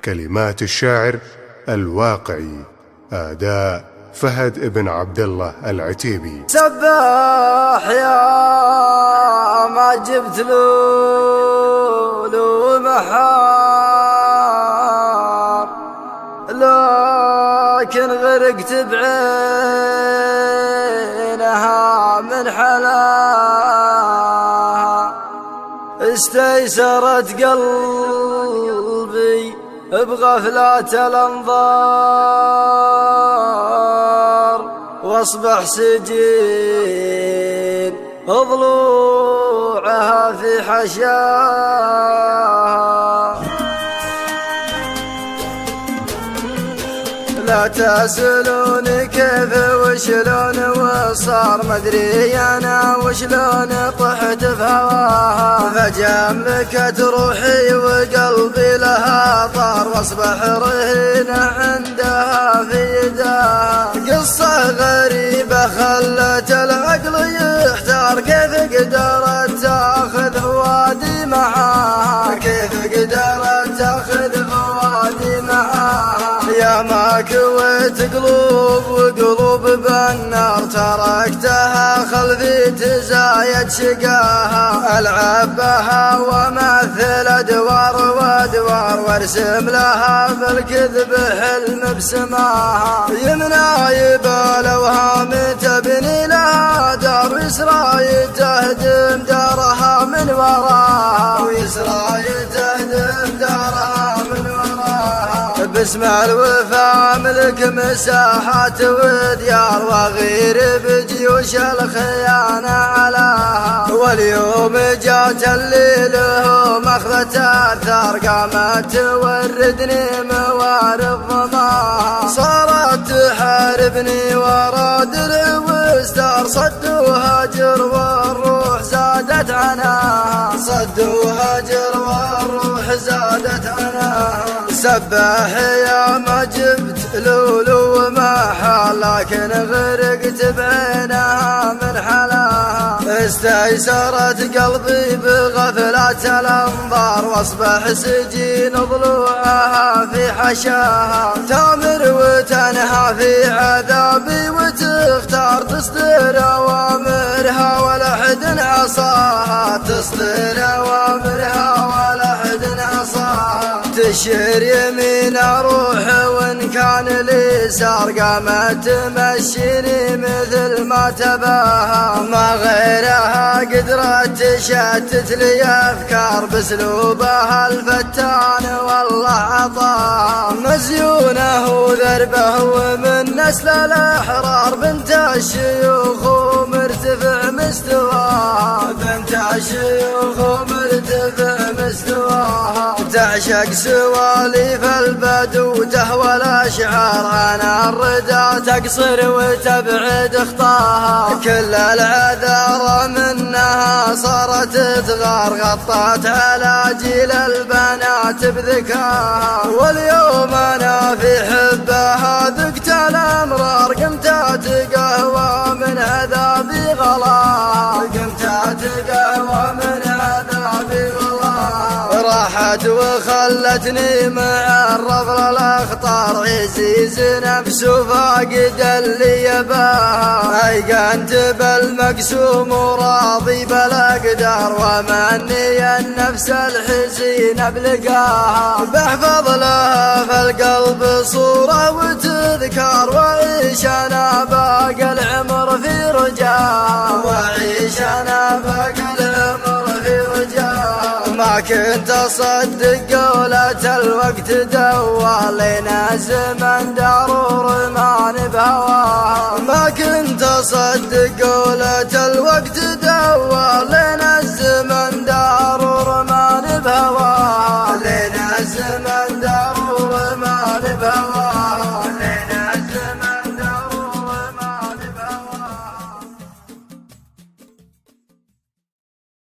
كلمات الشاعر الواقعي، أداء فهد بن عبد الله العتيبي. سباح يا ما جبت له محار، لكن غرقت بعينها من حلاها. استيسرت قلبي بغفلات الأنظار، واصبح سجين ضلوعها في حشاها. لا تسألوني كيف وشلون وصار، مدري أنا وشلون طحت في هواها. فجأة ملكت روحي وقلبي لها طار، واصبح رهينة عندها في يدها. قصة غريبة خلت العقل يحتار، كيف قدرت تاخذ فؤادي معاها، كيف قدرت تاخذ فؤادي معاها. يا ما كويت قلوب وقلوب بالنار، تركتها خلفي تزايد شقاها. العب بها وامثل ادوار وادوار، وارسم لها بالكذب حلم بسماها. يمنى يبال اوهام تبني لها دار، ويسرى يتهدم دارها من وراها، ويسرى يتهدم دارها من وراها. باسم الوفا املك مساحات وديار، واغير بجيوش الخيانة علاها. واليوم جات اللي لهم اخذت اثار، قامت توردني موارد ضماها. صارت تحاربني ورا درع وستار، صد وهجر والروح زادت عناها، صد وهجر والروح زادت عناها. سباح يا ما جبت لولو محال، لكن غرقت بعينها من حلاها. استيسرت قلبي بغفلات الانظار، واصبح سجين ضلوعها في حشاها. تامر وتنهى في عذابي وتختار، تصدر اوامرها ولا حد عصاها، تصدر اوامرها ولا حد عصاها. تشير يمين اروح وان كان اليسار، قامت تمشيني مثل ما تباها. ما غيرها قدرت تشتت لي افكار، باسلوبها الفتان والله عطاها. مزيونه وذربه ومن نسل الاحرار، بنت الشيوخ ومرتفع مستواها، بنت الشيوخ ومرتفع مستواها. تعشق سواليف البدو تهوى الاشعار، انا الردى تقصر وتبعد اخطاها. كل العذارى منها صارت تغار، غطت على جيل البنات بذكاها. واليوم انا في حبها ذقت الامرار، قمت اتقهوى من عذابي غلاها، قمت اتقهوى من عذابي غلاها. راحت وخلتني مع الرفل الاخطار، عزيز نفسه فاقد اللي يباها. ايقنت بالمقسوم وراضي بالاقدار، ومني النفس الحزين بلقاها. بحفظ لها في القلب صورة وتذكار، وعيش انا باقي العمر في رجاها، وعيش انا باقي العمر في رجاها. ما كنت اصدق قولة الوقت دوال، لنا زمن ضرور ما نبهواها. ما كنت اصدق قولة الوقت دوال،